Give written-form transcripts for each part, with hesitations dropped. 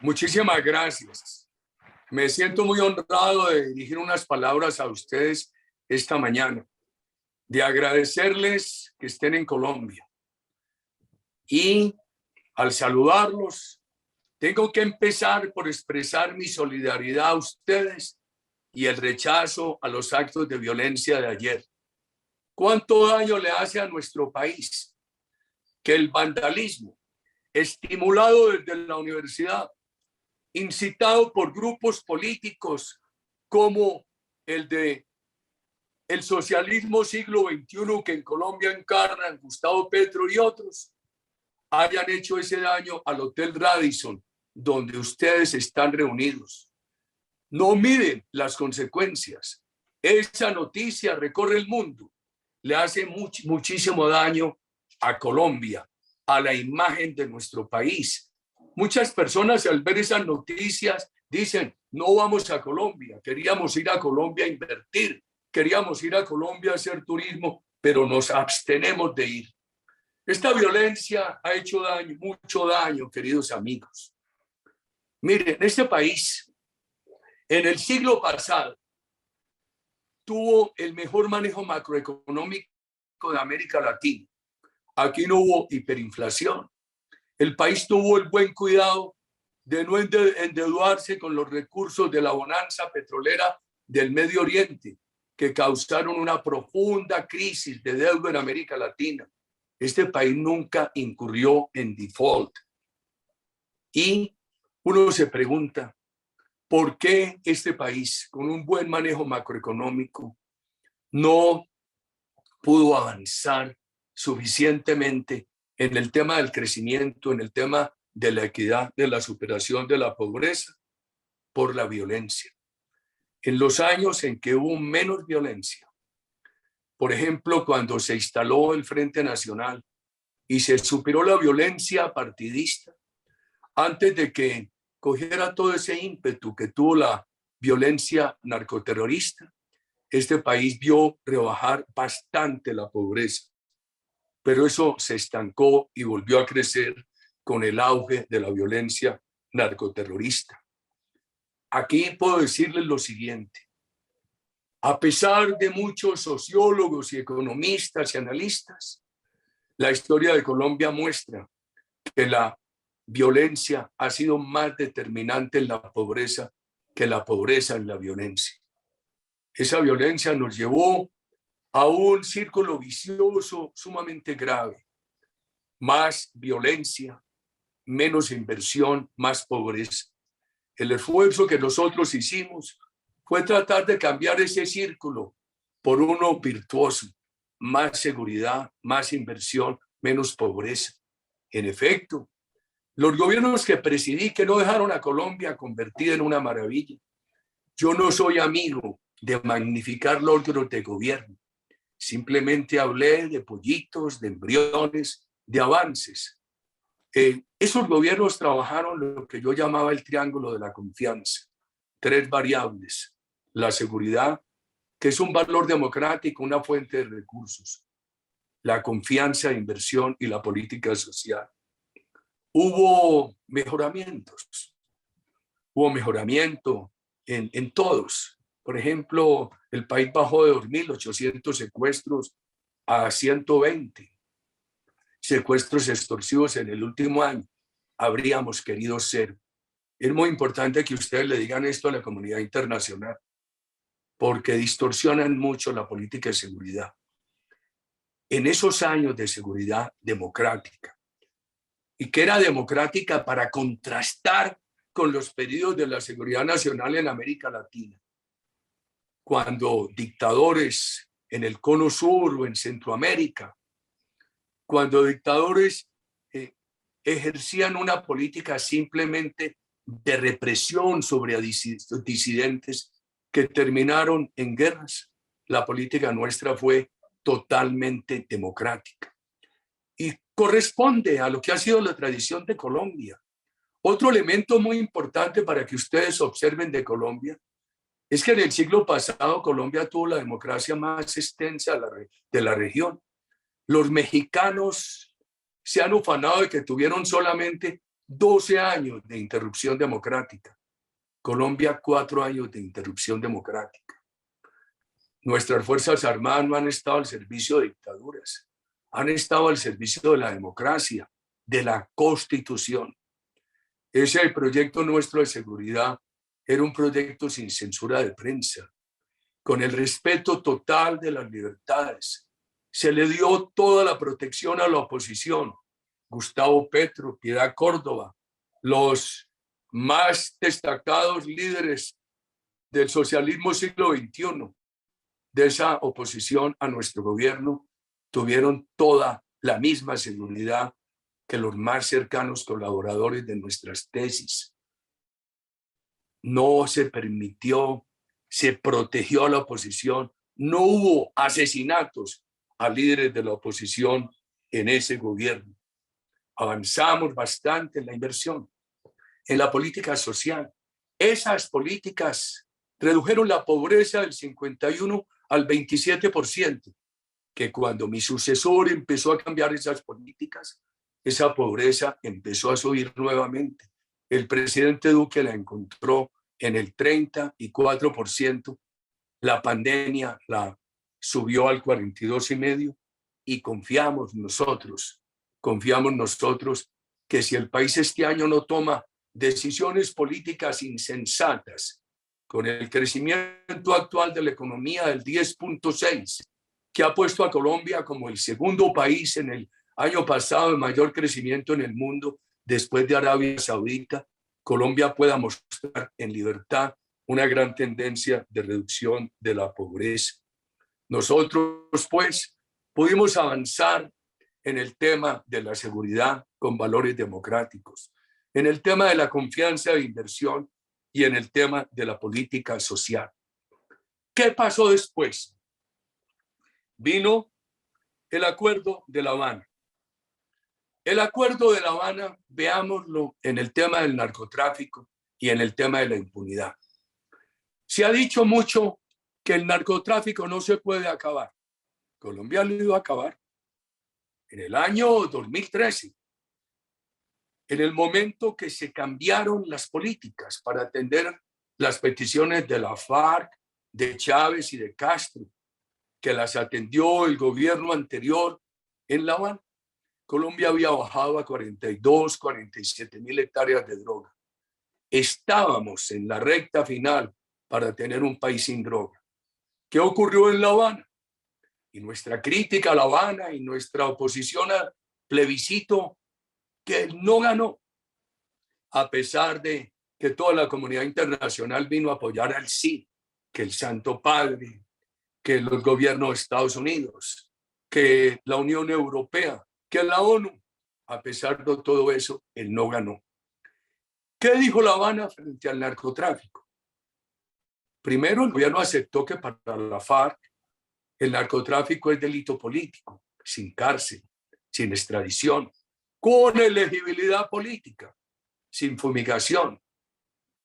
Muchísimas gracias. Me siento muy honrado de dirigir unas palabras a ustedes esta mañana, de agradecerles que estén en Colombia. Y al saludarlos, tengo que empezar por expresar mi solidaridad a ustedes y el rechazo a los actos de violencia de ayer. ¿Cuánto daño le hace a nuestro país que el vandalismo, estimulado desde la universidad, incitado por grupos políticos como el de el socialismo siglo XXI que en Colombia encarnan Gustavo Petro y otros, hayan hecho ese daño al Hotel Radisson, donde ustedes están reunidos? No miden las consecuencias. Esa noticia recorre el mundo, le hace muchísimo daño a Colombia, a la imagen de nuestro país. Muchas personas al ver esas noticias dicen, no vamos a Colombia, queríamos ir a Colombia a invertir, queríamos ir a Colombia a hacer turismo, pero nos abstenemos de ir. Esta violencia ha hecho daño, mucho daño, queridos amigos. Miren, este país en el siglo pasado tuvo el mejor manejo macroeconómico de América Latina. Aquí no hubo hiperinflación. El país tuvo el buen cuidado de no endeudarse con los recursos de la bonanza petrolera del Medio Oriente, que causaron una profunda crisis de deuda en América Latina. Este país nunca incurrió en default. Y uno se pregunta, ¿por qué este país, con un buen manejo macroeconómico, no pudo avanzar suficientemente en el tema del crecimiento, en el tema de la equidad, de la superación de la pobreza? Por la violencia. En los años en que hubo menos violencia, por ejemplo, cuando se instaló el Frente Nacional y se superó la violencia partidista, antes de que cogiera todo ese ímpetu que tuvo la violencia narcoterrorista, este país vio rebajar bastante la pobreza, pero eso se estancó y volvió a crecer con el auge de la violencia narcoterrorista. Aquí puedo decirles lo siguiente: a pesar de muchos sociólogos y economistas y analistas, la historia de Colombia muestra que la violencia ha sido más determinante en la pobreza que la pobreza en la violencia. Esa violencia nos llevó a un círculo vicioso sumamente grave. Más violencia, menos inversión, más pobreza. El esfuerzo que nosotros hicimos fue tratar de cambiar ese círculo por uno virtuoso: más seguridad, más inversión, menos pobreza. En efecto, los gobiernos que presidí, que no dejaron a Colombia convertida en una maravilla. Yo no soy amigo de magnificar logros de gobierno. Simplemente hablé de pollitos, de embriones, de avances. Esos gobiernos trabajaron lo que yo llamaba el triángulo de la confianza. 3 variables: la seguridad, que es un valor democrático, una fuente de recursos; la confianza, inversión y la política social. Hubo mejoramientos, hubo mejoramiento en todos. Por ejemplo, el país bajó de 2.800 secuestros a 120 secuestros extorsivos en el último año. Habríamos querido 0. Es muy importante que ustedes le digan esto a la comunidad internacional, porque distorsionan mucho la política de seguridad. En esos años de seguridad democrática, y que era democrática para contrastar con los periodos de la seguridad nacional en América Latina, cuando dictadores en el Cono Sur o en Centroamérica, cuando dictadores ejercían una política simplemente de represión sobre disidentes que terminaron en guerras, la política nuestra fue totalmente democrática. Y corresponde a lo que ha sido la tradición de Colombia. Otro elemento muy importante para que ustedes observen de Colombia es que en el siglo pasado Colombia tuvo la democracia más extensa de la región. Los mexicanos se han ufanado de que tuvieron solamente 12 años de interrupción democrática. Colombia, 4 años de interrupción democrática. Nuestras Fuerzas Armadas no han estado al servicio de dictaduras, han estado al servicio de la democracia, de la Constitución. Ese proyecto nuestro de seguridad era un proyecto sin censura de prensa, con el respeto total de las libertades. Se le dio toda la protección a la oposición. Gustavo Petro, Piedad Córdoba, los más destacados líderes del socialismo siglo XXI, de esa oposición a nuestro gobierno, tuvieron toda la misma seguridad que los más cercanos colaboradores de nuestras tesis. No se permitió, se protegió a la oposición, no hubo asesinatos a líderes de la oposición en ese gobierno. Avanzamos bastante en la inversión, en la política social. Esas políticas redujeron la pobreza del 51 al 27%, que cuando mi sucesor empezó a cambiar esas políticas, esa pobreza empezó a subir nuevamente. El presidente Duque la encontró en el 34%, la pandemia la subió al 42,5% y confiamos nosotros que si el país este año no toma decisiones políticas insensatas, con el crecimiento actual de la economía del 10,6%, que ha puesto a Colombia como el segundo país en el año pasado de mayor crecimiento en el mundo, después de Arabia Saudita, Colombia pueda mostrar en libertad una gran tendencia de reducción de la pobreza. Nosotros, pues, pudimos avanzar en el tema de la seguridad con valores democráticos, en el tema de la confianza de inversión y en el tema de la política social. ¿Qué pasó después? Vino el Acuerdo de La Habana. El Acuerdo de La Habana, veámoslo en el tema del narcotráfico y en el tema de la impunidad. Se ha dicho mucho que el narcotráfico no se puede acabar. Colombia lo iba a acabar en el año 2013, en el momento que se cambiaron las políticas para atender las peticiones de la FARC, de Chávez y de Castro, que las atendió el gobierno anterior en La Habana. Colombia había bajado a 42, 47,000 hectáreas de droga. Estábamos en la recta final para tener un país sin droga. ¿Qué ocurrió en La Habana? Y nuestra crítica a La Habana y nuestra oposición al plebiscito, que no ganó, a pesar de que toda la comunidad internacional vino a apoyar al sí, que el Santo Padre, que los gobiernos de Estados Unidos, que la Unión Europea, que la ONU. A pesar de todo eso, él no ganó. ¿Qué dijo La Habana frente al narcotráfico? Primero, el gobierno aceptó que para la FARC el narcotráfico es delito político, sin cárcel, sin extradición, con elegibilidad política, sin fumigación,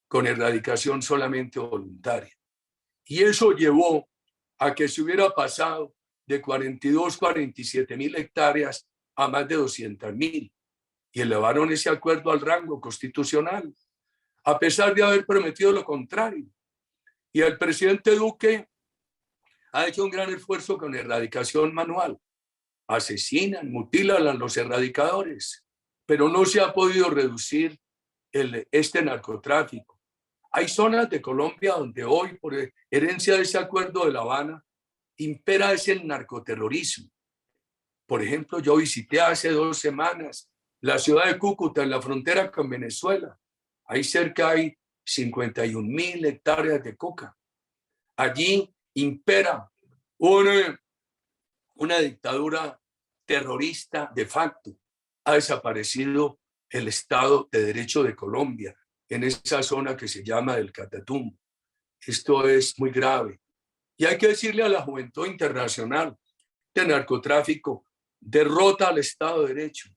con erradicación solamente voluntaria. Y eso llevó a que se hubiera pasado de 42, 47,000 hectáreas a más de 200,000 y elevaron ese acuerdo al rango constitucional, a pesar de haber prometido lo contrario. Y el presidente Duque ha hecho un gran esfuerzo con erradicación manual. Asesinan, mutilan a los erradicadores, pero no se ha podido reducir este narcotráfico. Hay zonas de Colombia donde hoy, por herencia de ese acuerdo de La Habana, impera ese narcoterrorismo. Por ejemplo, yo visité hace 2 semanas la ciudad de Cúcuta, en la frontera con Venezuela. Ahí cerca hay 51,000 hectáreas de coca. Allí impera una dictadura terrorista de facto. Ha desaparecido el Estado de Derecho de Colombia en esa zona que se llama del Catatumbo. Esto es muy grave. Y hay que decirle a la juventud internacional, este narcotráfico derrota al Estado de Derecho.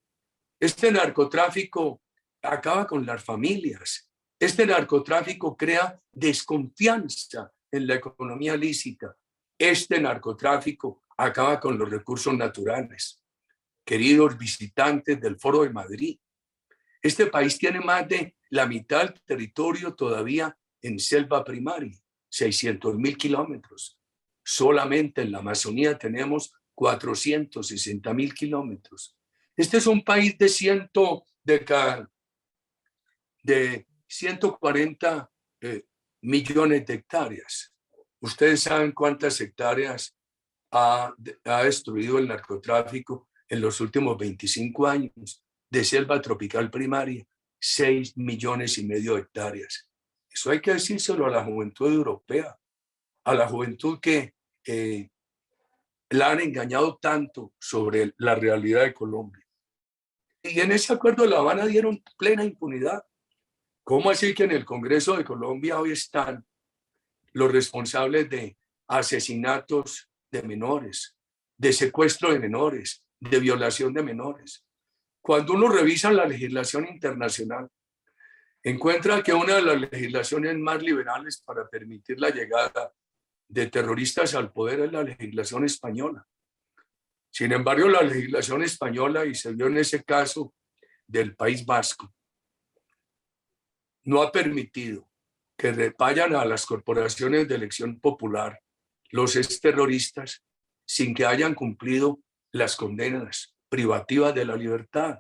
Este narcotráfico acaba con las familias. Este narcotráfico crea desconfianza en la economía lícita. Este narcotráfico acaba con los recursos naturales. Queridos visitantes del Foro de Madrid, Este país tiene más de la mitad del territorio todavía en selva primaria, 600.000 kilómetros. Solamente en la Amazonía tenemos 460.000 kilómetros. Este es un país de 140 millones de hectáreas. Ustedes saben cuántas hectáreas ha destruido el narcotráfico en los últimos 25 años de selva tropical primaria, 6,5 millones de hectáreas. Eso hay que decírselo a la juventud europea, a la juventud que la han engañado tanto sobre la realidad de Colombia. Y en ese acuerdo de La Habana dieron plena impunidad. ¿Cómo así que en el Congreso de Colombia hoy están los responsables de asesinatos de menores, de secuestro de menores, de violación de menores? Cuando uno revisa la legislación internacional, encuentra que una de las legislaciones más liberales para permitir la llegada de terroristas al poder es la legislación española. Sin embargo, la legislación española, y se vio en ese caso del País Vasco, no ha permitido que vayan a las corporaciones de elección popular los exterroristas sin que hayan cumplido las condenas privativas de la libertad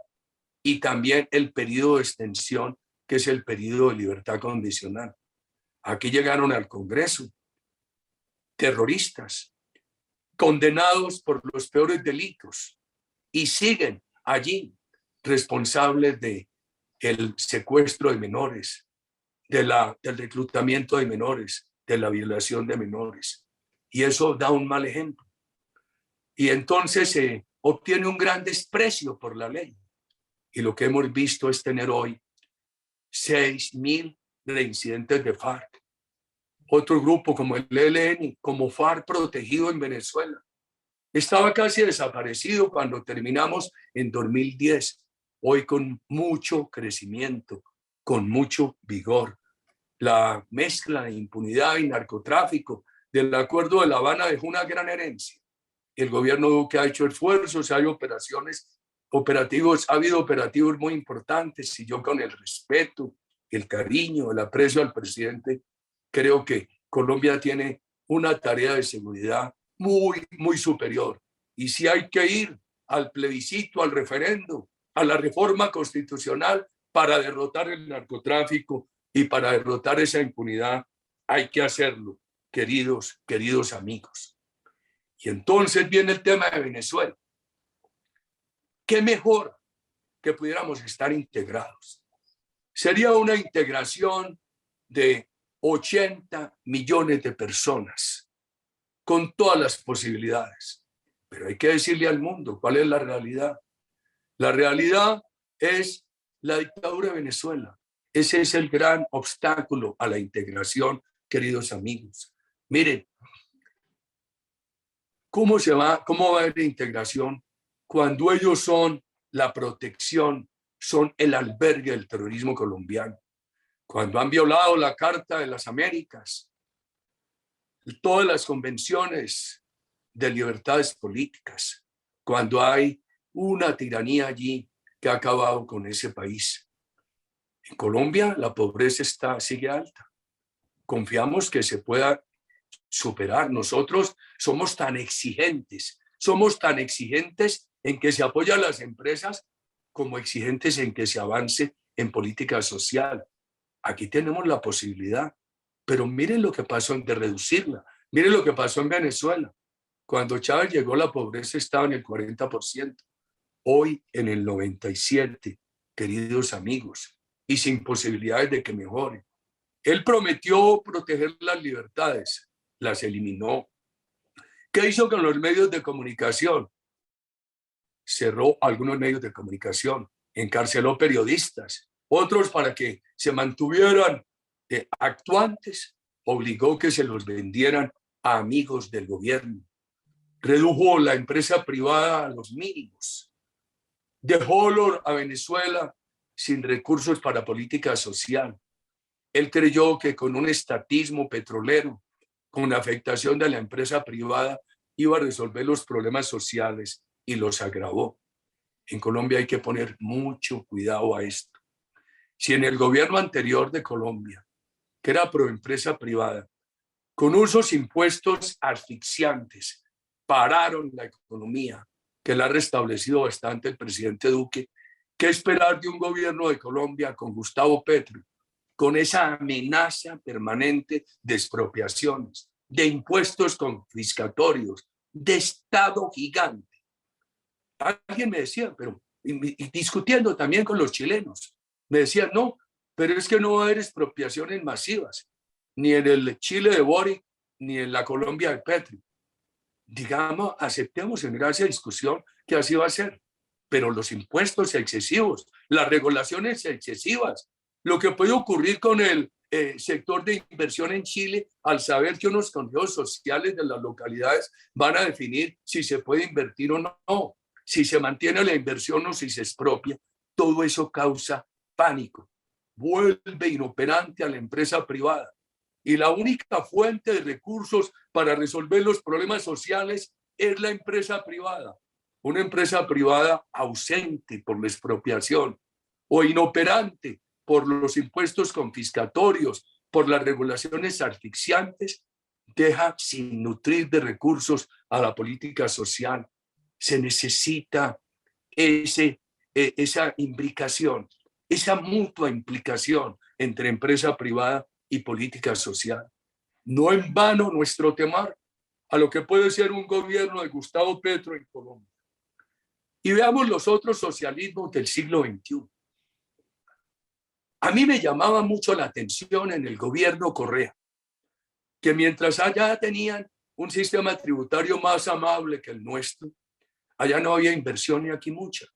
y también el periodo de extensión, que es el periodo de libertad condicional. Aquí llegaron al Congreso terroristas condenados por los peores delitos y siguen allí responsables de el secuestro de menores, del reclutamiento de menores, de la violación de menores. Y eso da un mal ejemplo. Y entonces se obtiene un gran desprecio por la ley. Y lo que hemos visto es tener hoy 6,000 reincidentes de FARC. Otro grupo como el ELN, como FARC protegido en Venezuela. Estaba casi desaparecido cuando terminamos en 2010. Hoy con mucho crecimiento, con mucho vigor. La mezcla de impunidad y narcotráfico del Acuerdo de La Habana dejó una gran herencia. El gobierno Duque ha hecho esfuerzos, hay ha habido operativos muy importantes, y yo con el respeto, el cariño, el aprecio al presidente, creo que Colombia tiene una tarea de seguridad muy, muy superior. Y si hay que ir al plebiscito, al referendo, a la reforma constitucional para derrotar el narcotráfico y para derrotar esa impunidad, hay que hacerlo, queridos amigos. Y entonces viene el tema de Venezuela. ¿Qué mejor que pudiéramos estar integrados? Sería una integración de 80 millones de personas, con todas las posibilidades. Pero hay que decirle al mundo cuál es la realidad. La realidad es la dictadura de Venezuela. Ese es el gran obstáculo a la integración, queridos amigos. Miren, ¿cómo va a haber integración cuando ellos son la protección, son el albergue del terrorismo colombiano? Cuando han violado la Carta de las Américas, todas las convenciones de libertades políticas, cuando hay una tiranía allí que ha acabado con ese país. En Colombia la pobreza sigue alta. Confiamos que se pueda superar. Nosotros somos tan exigentes en que se apoyan las empresas como exigentes en que se avance en política social. Aquí tenemos la posibilidad, pero miren lo que pasó de reducirla. Miren lo que pasó en Venezuela. Cuando Chávez llegó, la pobreza estaba en el 40%, hoy en el 97%, queridos amigos, y sin posibilidades de que mejore. Él prometió proteger las libertades, las eliminó. ¿Qué hizo con los medios de comunicación? Cerró algunos medios de comunicación, encarceló periodistas, otros para que se mantuvieran actuantes, obligó que se los vendieran a amigos del gobierno, redujo la empresa privada a los mínimos, dejó a Venezuela sin recursos para política social. Él creyó que con un estatismo petrolero, con la afectación de la empresa privada, iba a resolver los problemas sociales y los agravó. En Colombia hay que poner mucho cuidado a esto. Si en el gobierno anterior de Colombia, que era proempresa privada, con usos impuestos asfixiantes, pararon la economía, que la ha restablecido bastante el presidente Duque, ¿qué esperar de un gobierno de Colombia con Gustavo Petro, con esa amenaza permanente de expropiaciones, de impuestos confiscatorios, de Estado gigante? Alguien me decía, pero y discutiendo también con los chilenos, me decían, no, pero es que no va a haber expropiaciones masivas, ni en el Chile de Boric, ni en la Colombia de Petro. Digamos, aceptemos en esa discusión que así va a ser, pero los impuestos excesivos, las regulaciones excesivas, lo que puede ocurrir con el sector de inversión en Chile al saber que unos consejos sociales de las localidades van a definir si se puede invertir o no, si se mantiene la inversión o si se expropia, todo eso causa pánico, vuelve inoperante a la empresa privada. Y la única fuente de recursos para resolver los problemas sociales es la empresa privada. Una empresa privada ausente por la expropiación o inoperante por los impuestos confiscatorios, por las regulaciones asfixiantes, deja sin nutrir de recursos a la política social. Se necesita esa imbricación, esa mutua implicación entre empresa privada y política social. No en vano nuestro temor a lo que puede ser un gobierno de Gustavo Petro en Colombia. Y veamos los otros socialismos del siglo XXI. A mí me llamaba mucho la atención en el gobierno Correa, que mientras allá tenían un sistema tributario más amable que el nuestro, allá no había inversión y aquí mucha.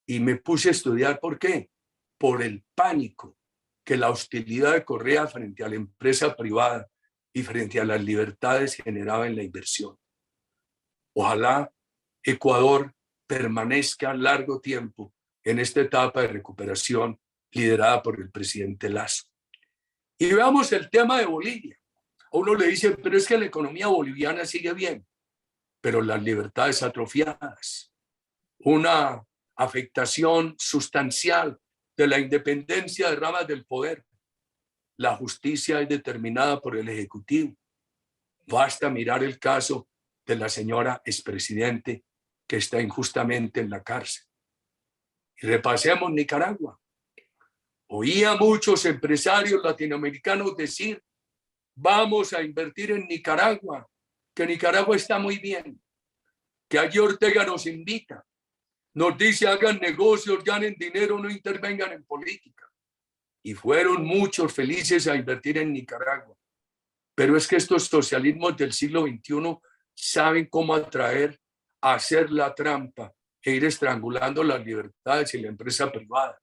Y me puse a estudiar por qué. Por el pánico que la hostilidad de Correa frente a la empresa privada y frente a las libertades generaba en la inversión. Ojalá Ecuador permanezca largo tiempo en esta etapa de recuperación liderada por el presidente Lasso. Y veamos el tema de Bolivia. A uno le dice, pero es que la economía boliviana sigue bien, pero las libertades atrofiadas, una afectación sustancial de la independencia de ramas del poder. La justicia es determinada por el Ejecutivo. Basta mirar el caso de la señora expresidente que está injustamente en la cárcel. Y repasemos Nicaragua. Oía a muchos empresarios latinoamericanos decir, vamos a invertir en Nicaragua, que Nicaragua está muy bien, que allí Ortega nos invita, nos dice hagan negocios, ganen dinero, no intervengan en política. Y fueron muchos felices a invertir en Nicaragua. Pero es que estos socialismos del siglo XXI saben cómo atraer, hacer la trampa e ir estrangulando las libertades y la empresa privada.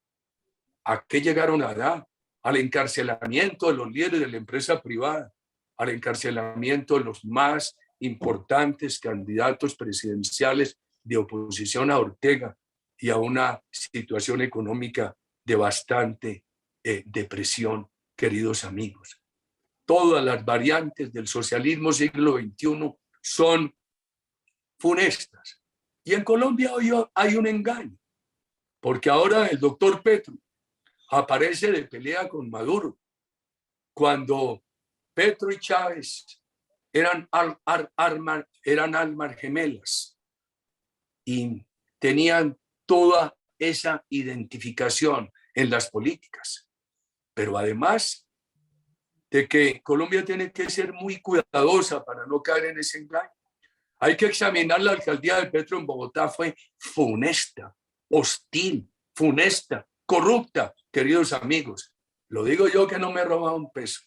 ¿A qué llegaron a dar? Al encarcelamiento de los líderes de la empresa privada, al encarcelamiento de los más importantes candidatos presidenciales de oposición a Ortega y a una situación económica de bastante depresión, queridos amigos. Todas las variantes del socialismo siglo XXI son funestas. Y en Colombia hoy hay un engaño, porque ahora el doctor Petro aparece de pelea con Maduro, cuando Petro y Chávez eran almas gemelas y tenían toda esa identificación en las políticas. Pero además de que Colombia tiene que ser muy cuidadosa para no caer en ese engaño. Hay que examinar la alcaldía de Petro en Bogotá, fue funesta, hostil, funesta, corrupta, queridos amigos. Lo digo yo que no me he robado un peso.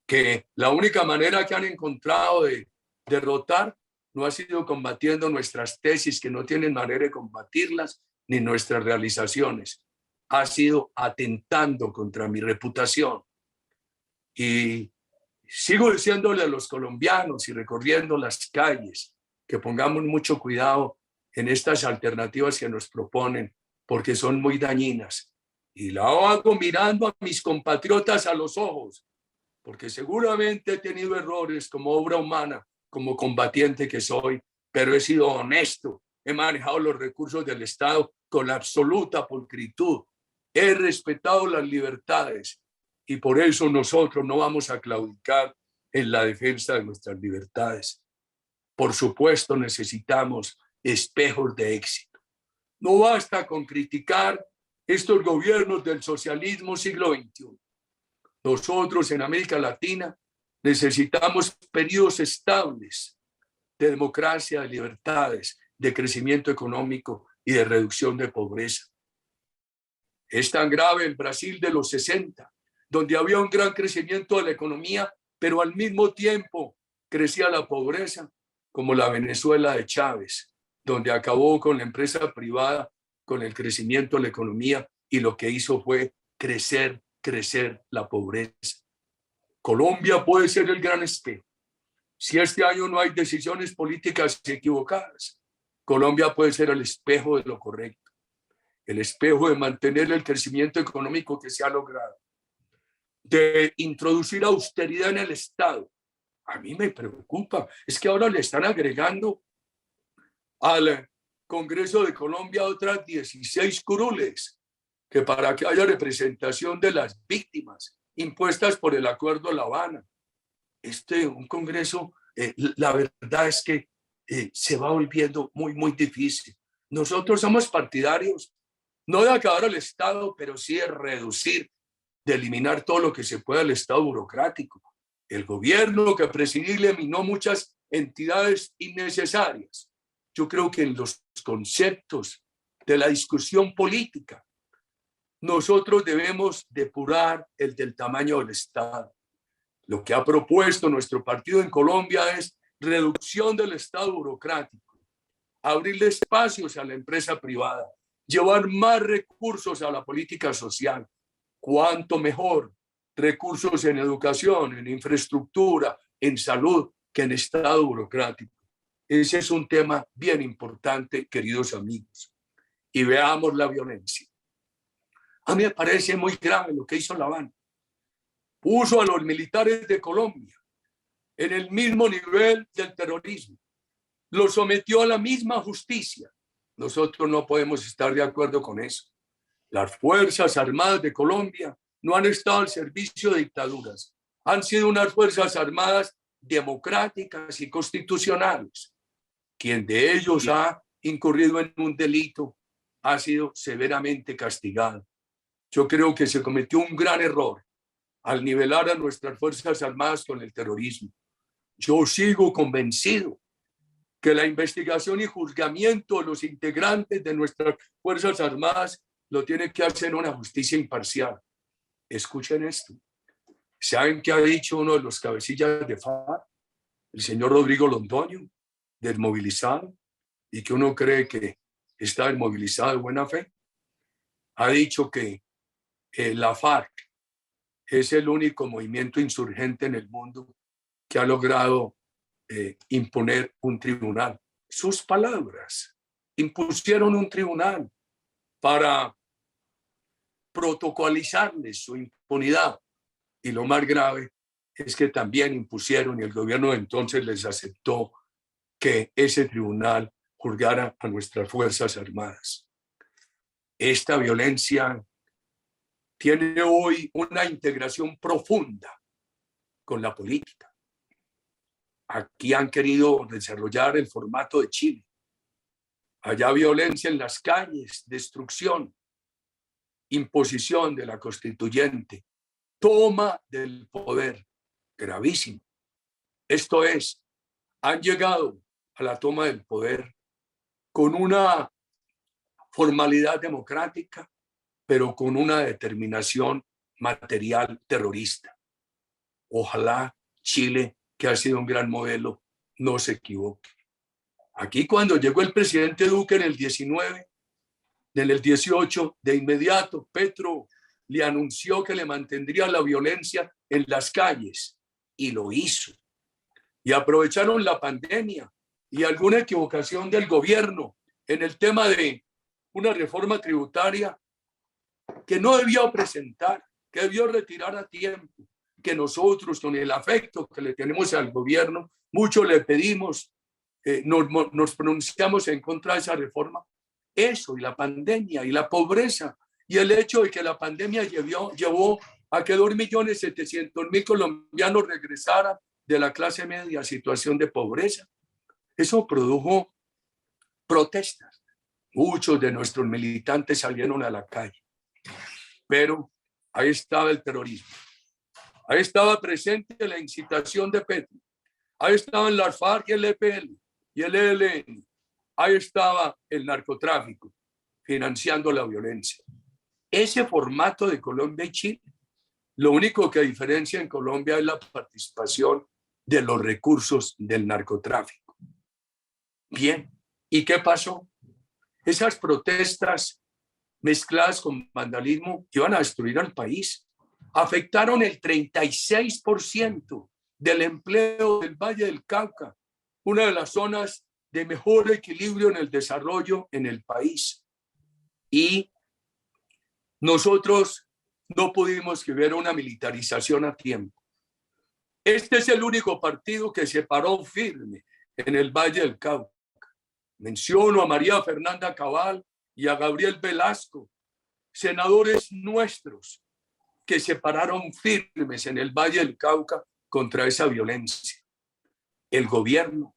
Que la única manera que han encontrado de derrotar no ha sido combatiendo nuestras tesis, que no tienen manera de combatirlas, ni nuestras realizaciones. Ha sido atentando contra mi reputación. Y sigo diciéndole a los colombianos y recorriendo las calles que pongamos mucho cuidado en estas alternativas que nos proponen, porque son muy dañinas. Y la hago mirando a mis compatriotas a los ojos, porque seguramente he tenido errores como obra humana, como combatiente que soy, pero he sido honesto, he manejado los recursos del Estado con absoluta pulcritud he respetado las libertades y por eso nosotros no vamos a claudicar en la defensa de nuestras libertades. Por supuesto, necesitamos espejos de éxito. No basta con criticar estos gobiernos del socialismo siglo XXI. Nosotros en América Latina necesitamos periodos estables de democracia, de libertades, de crecimiento económico y de reducción de pobreza. Es tan grave el Brasil de los 60, donde había un gran crecimiento de la economía, pero al mismo tiempo crecía la pobreza, como la Venezuela de Chávez, donde acabó con la empresa privada, con el crecimiento de la economía, y lo que hizo fue crecer la pobreza. Colombia puede ser el gran espejo. Si este año no hay decisiones políticas equivocadas, Colombia puede ser el espejo de lo correcto, el espejo de mantener el crecimiento económico que se ha logrado, de introducir austeridad en el Estado. A mí me preocupa, es que ahora le están agregando al Congreso de Colombia otras 16 curules, que para que haya representación de las víctimas impuestas por el Acuerdo de La Habana. Un Congreso, la verdad es que se va volviendo muy difícil. Nosotros somos partidarios, no de acabar el Estado, pero sí de reducir, de eliminar todo lo que se pueda del Estado burocrático. El gobierno que presidí eliminó muchas entidades innecesarias. Yo creo que en los conceptos de la discusión política, nosotros debemos depurar el del tamaño del Estado. Lo que ha propuesto nuestro partido en Colombia es reducción del Estado burocrático, abrirle espacios a la empresa privada, llevar más recursos a la política social. Cuánto mejor recursos en educación, en infraestructura, en salud, que en Estado burocrático. Ese es un tema bien importante, queridos amigos. Y veamos la violencia. A mí me parece muy grave lo que hizo La Habana. Puso a los militares de Colombia en el mismo nivel del terrorismo. Los sometió a la misma justicia. Nosotros no podemos estar de acuerdo con eso. Las Fuerzas Armadas de Colombia no han estado al servicio de dictaduras. Han sido unas Fuerzas Armadas democráticas y constitucionales. Quien de ellos ha incurrido en un delito ha sido severamente castigado. Yo creo que se cometió un gran error al nivelar a nuestras Fuerzas Armadas con el terrorismo. Yo sigo convencido que la investigación y juzgamiento de los integrantes de nuestras Fuerzas Armadas lo tiene que hacer una justicia imparcial. Escuchen esto. ¿Saben qué ha dicho uno de los cabecillas de FARC? El señor Rodrigo Londoño, desmovilizado, y que uno cree que está desmovilizado de buena fe. Ha dicho que la FARC es el único movimiento insurgente en el mundo que ha logrado imponer un tribunal. Sus palabras, impusieron un tribunal para protocolizarles su impunidad. Y lo más grave es que también impusieron, y el gobierno de entonces les aceptó, que ese tribunal juzgara a nuestras Fuerzas Armadas. Esta violencia tiene hoy una integración profunda con la política. Aquí han querido desarrollar el formato de Chile. Allá violencia en las calles, destrucción, imposición de la constituyente, toma del poder, gravísimo. Esto es, han llegado a la toma del poder con una formalidad democrática, pero con una determinación material terrorista. Ojalá Chile, que ha sido un gran modelo, no se equivoque. Aquí cuando llegó el presidente Duque en el 19, en el 18, de inmediato Petro le anunció que le mantendría la violencia en las calles y lo hizo. Y aprovecharon la pandemia y alguna equivocación del gobierno en el tema de una reforma tributaria que no debió presentar, que debió retirar a tiempo, que nosotros con el afecto que le tenemos al gobierno, mucho le pedimos, nos pronunciamos en contra de esa reforma. Eso y la pandemia y la pobreza y el hecho de que la pandemia llevó a que 2.700.000 colombianos regresaran de la clase media a situación de pobreza. Eso produjo protestas. Muchos de nuestros militantes salieron a la calle, pero ahí estaba el terrorismo. Ahí estaba presente la incitación de Petro. Ahí estaban las FARC y el EPL y el ELN. Ahí estaba el narcotráfico financiando la violencia. Ese formato de Colombia y Chile, lo único que diferencia en Colombia es la participación de los recursos del narcotráfico. Bien, ¿y qué pasó? Esas protestas mezcladas con vandalismo iban a destruir al país. Afectaron el 36% del empleo del Valle del Cauca, una de las zonas de mejor equilibrio en el desarrollo en el país. Y nosotros no pudimos que hubiera una militarización a tiempo. Este es el único partido que se paró firme en el Valle del Cauca. Menciono a María Fernanda Cabal y a Gabriel Velasco, senadores nuestros que se pararon firmes en el Valle del Cauca contra esa violencia. El gobierno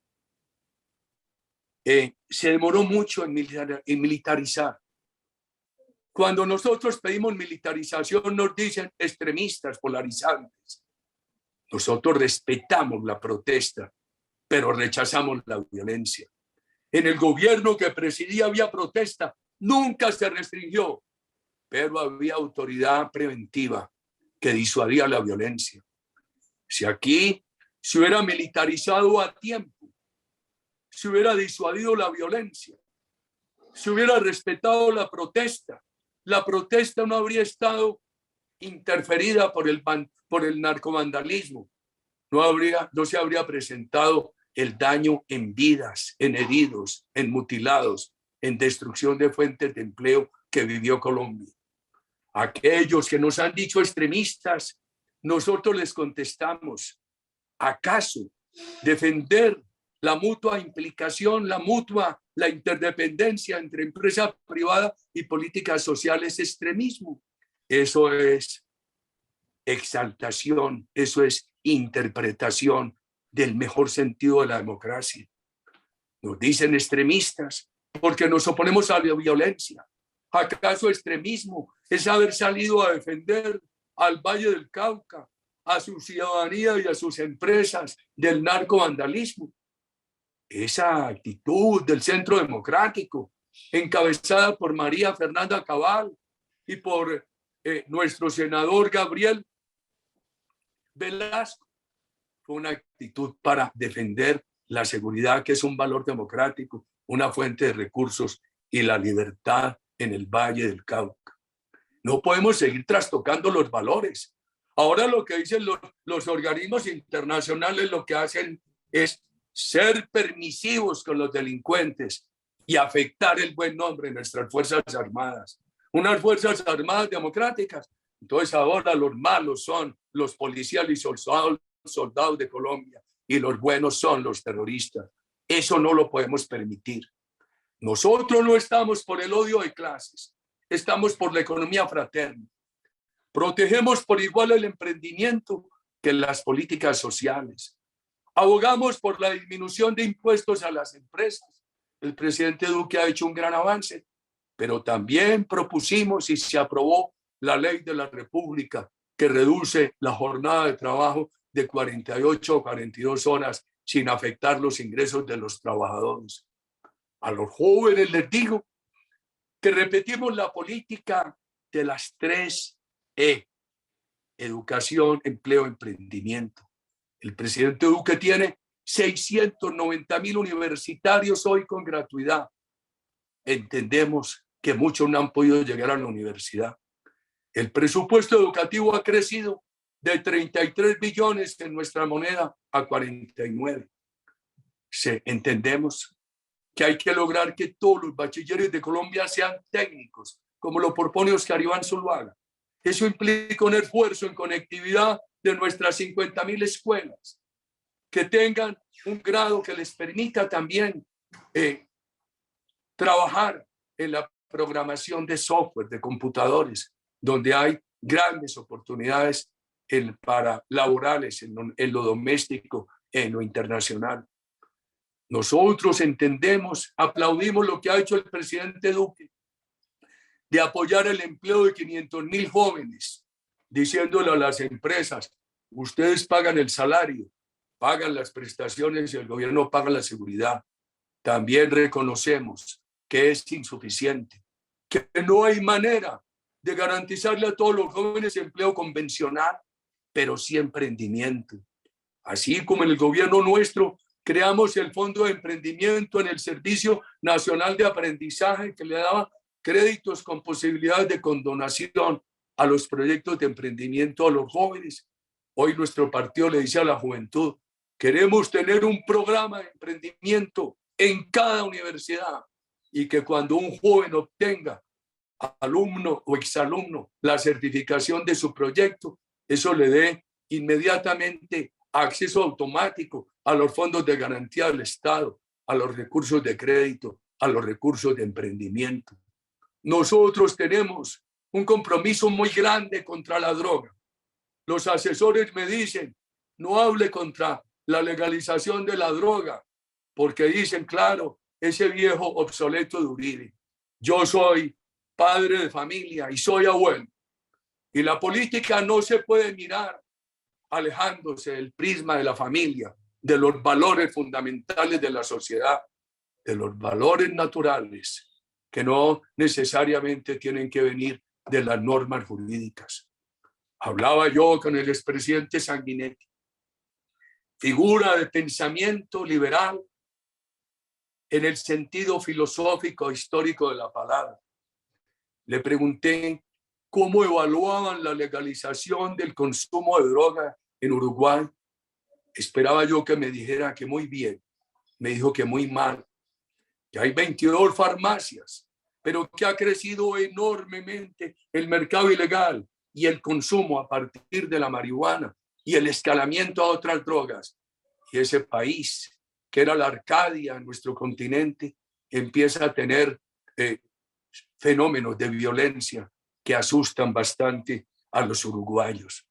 se demoró mucho en militarizar. Cuando nosotros pedimos militarización nos dicen extremistas, polarizantes. Nosotros respetamos la protesta, pero rechazamos la violencia. En el gobierno que presidía había protesta, nunca se restringió, pero había autoridad preventiva que disuadía la violencia. Si aquí se hubiera militarizado a tiempo, se hubiera disuadido la violencia, se hubiera respetado la protesta no habría estado interferida por el narcovandalismo, no se habría presentado el daño en vidas, en heridos, en mutilados, en destrucción de fuentes de empleo que vivió Colombia. Aquellos que nos han dicho extremistas, nosotros les contestamos, ¿acaso defender la mutua implicación, la interdependencia entre empresa privada y políticas sociales es extremismo? Eso es exaltación, eso es interpretación del mejor sentido de la democracia. Nos dicen extremistas porque nos oponemos a la violencia. ¿Acaso extremismo es haber salido a defender al Valle del Cauca, a su ciudadanía y a sus empresas del narcovandalismo? Esa actitud del Centro Democrático, encabezada por María Fernanda Cabal y por nuestro senador Gabriel Velasco, fue una actitud para defender la seguridad, que es un valor democrático, una fuente de recursos, y la libertad en el Valle del Cauca. No podemos seguir trastocando los valores. Ahora lo que dicen los organismos internacionales, lo que hacen es ser permisivos con los delincuentes y afectar el buen nombre de nuestras Fuerzas Armadas. Unas Fuerzas Armadas democráticas. Entonces ahora los malos son los policías y soldados de Colombia y los buenos son los terroristas. Eso no lo podemos permitir. Nosotros no estamos por el odio de clases, estamos por la economía fraterna. Protegemos por igual el emprendimiento que las políticas sociales. Abogamos por la disminución de impuestos a las empresas. El presidente Duque ha hecho un gran avance, pero también propusimos y se aprobó la ley de la República que reduce la jornada de trabajo de 48 o 42 horas sin afectar los ingresos de los trabajadores. A los jóvenes les digo que repetimos la política de las 3 E: educación, empleo, emprendimiento. El presidente Duque tiene 690.000 universitarios hoy con gratuidad. Entendemos que muchos no han podido llegar a la universidad. El presupuesto educativo ha crecido de 33 billones en nuestra moneda a 49. Entendemos que hay que lograr que todos los bachilleres de Colombia sean técnicos, como lo propone Oscar Iván Zuluaga. Eso implica un esfuerzo en conectividad de nuestras 50.000 escuelas, que tengan un grado que les permita también trabajar en la programación de software, de computadores, donde hay grandes oportunidades para laborales en lo doméstico, en lo internacional. Nosotros entendemos, aplaudimos lo que ha hecho el presidente Duque de apoyar el empleo de 500.000 jóvenes, diciéndole a las empresas, ustedes pagan el salario, pagan las prestaciones y el gobierno paga la seguridad. También reconocemos que es insuficiente, que no hay manera de garantizarle a todos los jóvenes empleo convencional, pero sí emprendimiento. Así como en el gobierno nuestro creamos el Fondo de Emprendimiento en el Servicio Nacional de Aprendizaje, que le daba créditos con posibilidades de condonación a los proyectos de emprendimiento a los jóvenes. Hoy nuestro partido le dice a la juventud, queremos tener un programa de emprendimiento en cada universidad y que cuando un joven obtenga, alumno o exalumno, la certificación de su proyecto, eso le dé inmediatamente acceso automático a los fondos de garantía del Estado, a los recursos de crédito, a los recursos de emprendimiento. Nosotros tenemos un compromiso muy grande contra la droga. Los asesores me dicen, no hable contra la legalización de la droga, porque dicen, claro, ese viejo obsoleto de Uribe. Yo soy padre de familia y soy abuelo. Y la política no se puede mirar alejándose del prisma de la familia, de los valores fundamentales de la sociedad, de los valores naturales, que no necesariamente tienen que venir de las normas jurídicas. Hablaba yo con el expresidente Sanguinetti, figura de pensamiento liberal en el sentido filosófico histórico de la palabra. Le pregunté cómo evaluaban la legalización del consumo de droga en Uruguay. Esperaba yo que me dijera que muy bien. Me dijo que muy mal. Que hay 22 farmacias, pero que ha crecido enormemente el mercado ilegal y el consumo a partir de la marihuana y el escalamiento a otras drogas. Y ese país, que era la Arcadia en nuestro continente, empieza a tener fenómenos de violencia que asustan bastante a los uruguayos.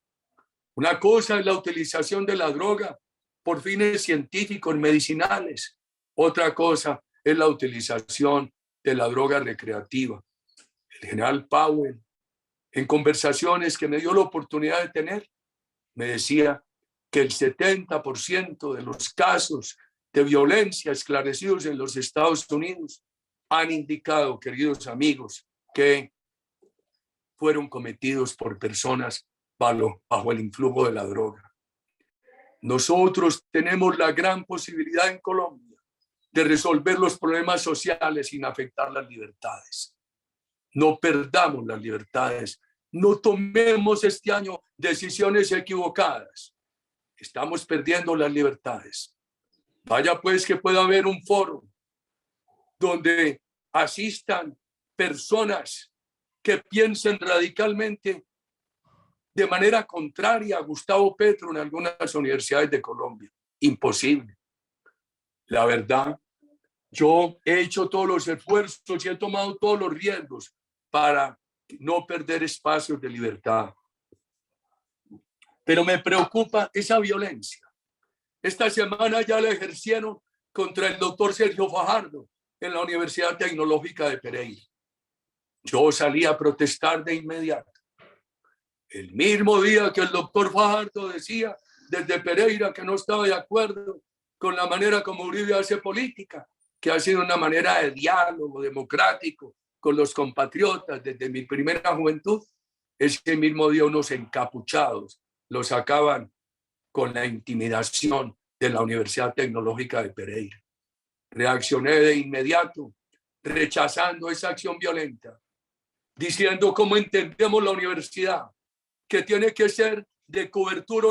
Una cosa es la utilización de la droga por fines científicos, medicinales. Otra cosa es la utilización de la droga recreativa. El general Powell, en conversaciones que me dio la oportunidad de tener, me decía que el 70% de los casos de violencia esclarecidos en los Estados Unidos han indicado, queridos amigos, que fueron cometidos por personas bajo el influjo de la droga. Nosotros tenemos la gran posibilidad en Colombia de resolver los problemas sociales sin afectar las libertades. No perdamos las libertades. No tomemos este año decisiones equivocadas. Estamos perdiendo las libertades. Vaya pues que pueda haber un foro donde asistan personas que piensen radicalmente de manera contraria a Gustavo Petro en algunas universidades de Colombia. Imposible. La verdad, yo he hecho todos los esfuerzos y he tomado todos los riesgos para no perder espacios de libertad. Pero me preocupa esa violencia. Esta semana ya la ejercieron contra el doctor Sergio Fajardo en la Universidad Tecnológica de Pereira. Yo salí a protestar de inmediato. El mismo día que el doctor Fajardo decía desde Pereira que no estaba de acuerdo con la manera como Uribe hace política, que ha sido una manera de diálogo democrático con los compatriotas desde mi primera juventud, ese mismo día unos encapuchados los sacaban con la intimidación de la Universidad Tecnológica de Pereira. Reaccioné de inmediato, rechazando esa acción violenta, diciendo cómo entendemos la universidad, que tiene que ser de cobertura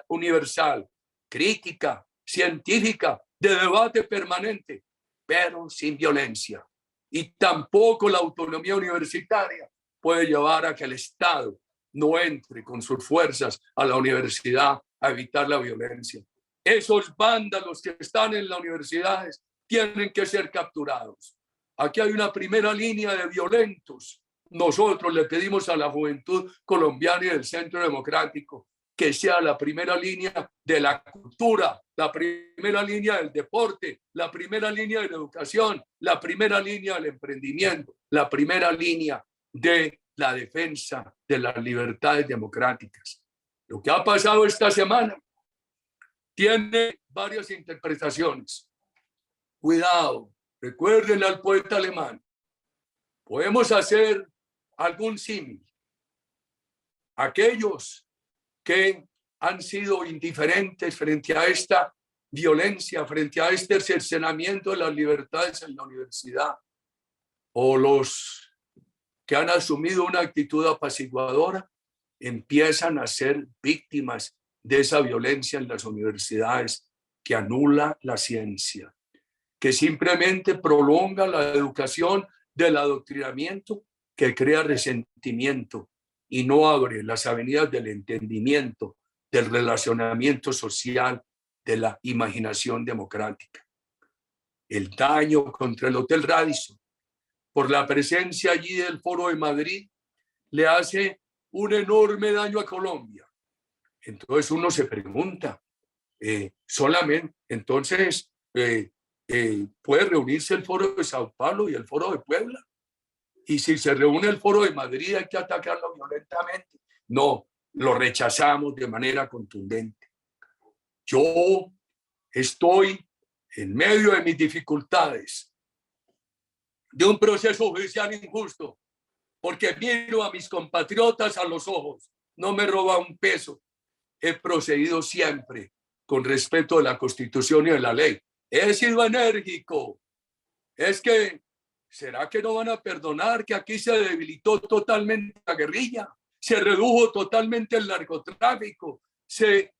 universal, crítica, científica, de debate permanente, pero sin violencia. Y tampoco la autonomía universitaria puede llevar a que el Estado no entre con sus fuerzas a la universidad a evitar la violencia. Esos vándalos que están en las universidades tienen que ser capturados. Aquí hay una primera línea de violentos. Nosotros le pedimos a la juventud colombiana y del Centro Democrático que sea la primera línea de la cultura, la primera línea del deporte, la primera línea de la educación, la primera línea del emprendimiento, la primera línea de la defensa de las libertades democráticas. Lo que ha pasado esta semana tiene varias interpretaciones. Cuidado, recuerden al poeta alemán. Podemos hacer algún símil. Aquellos que han sido indiferentes frente a esta violencia, frente a este cercenamiento de las libertades en la universidad, o los que han asumido una actitud apaciguadora, empiezan a ser víctimas de esa violencia en las universidades que anula la ciencia, que simplemente prolonga la educación del adoctrinamiento, que crea resentimiento y no abre las avenidas del entendimiento, del relacionamiento social, de la imaginación democrática. El daño contra el Hotel Radisson, por la presencia allí del Foro de Madrid, le hace un enorme daño a Colombia. Entonces uno se pregunta, solamente, entonces, ¿puede reunirse el Foro de Sao Paulo y el Foro de Puebla? Y si se reúne el Foro de Madrid, ¿hay que atacarlo violentamente? No, lo rechazamos de manera contundente. Yo estoy en medio de mis dificultades, de un proceso judicial injusto, porque miro a mis compatriotas a los ojos, no me roba un peso. He procedido siempre con respeto de la Constitución y de la ley. He sido enérgico. Es que, ¿será que no van a perdonar que aquí se debilitó totalmente la guerrilla? Se redujo totalmente el narcotráfico. Se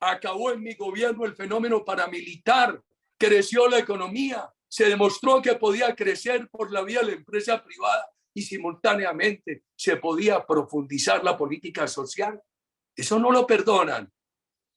acabó en mi gobierno el fenómeno paramilitar. Creció la economía. Se demostró que podía crecer por la vía de la empresa privada y simultáneamente se podía profundizar la política social. Eso no lo perdonan.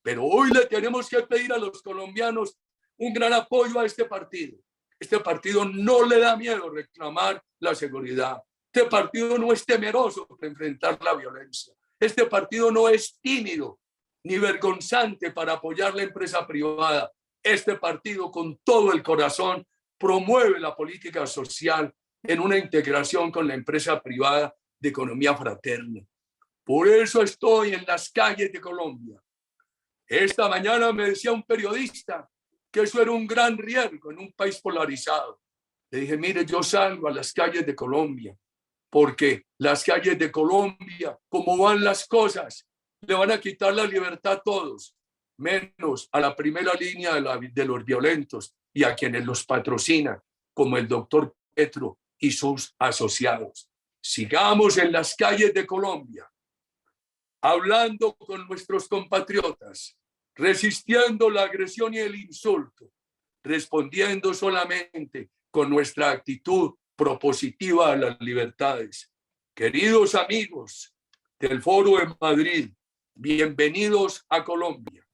Pero hoy le tenemos que pedir a los colombianos un gran apoyo a este partido. Este partido no le da miedo reclamar la seguridad. Este partido no es temeroso de enfrentar la violencia. Este partido no es tímido ni vergonzante para apoyar la empresa privada. Este partido con todo el corazón promueve la política social en una integración con la empresa privada de economía fraterna. Por eso estoy en las calles de Colombia. Esta mañana me decía un periodista que eso era un gran riesgo en un país polarizado. Le dije, mire, yo salgo a las calles de Colombia porque las calles de Colombia, como van las cosas, le van a quitar la libertad a todos, menos a la primera línea de los violentos y a quienes los patrocinan, como el doctor Petro y sus asociados. Sigamos en las calles de Colombia, hablando con nuestros compatriotas, resistiendo la agresión y el insulto, respondiendo solamente con nuestra actitud propositiva a las libertades. Queridos amigos del Foro de Madrid, bienvenidos a Colombia.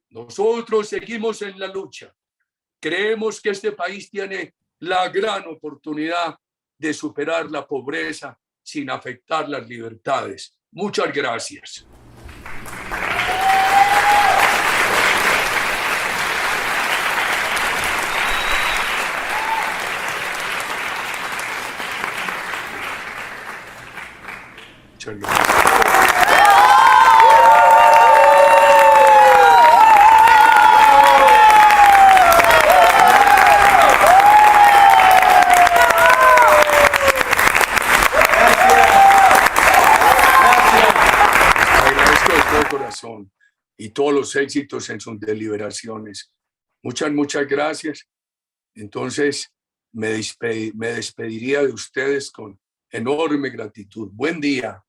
Nosotros seguimos en la lucha. Creemos que este país tiene la gran oportunidad de superar la pobreza sin afectar las libertades. Muchas gracias. Muchas gracias. Y todos los éxitos en sus deliberaciones. Muchas gracias. Entonces, me despediría de ustedes con enorme gratitud. Buen día.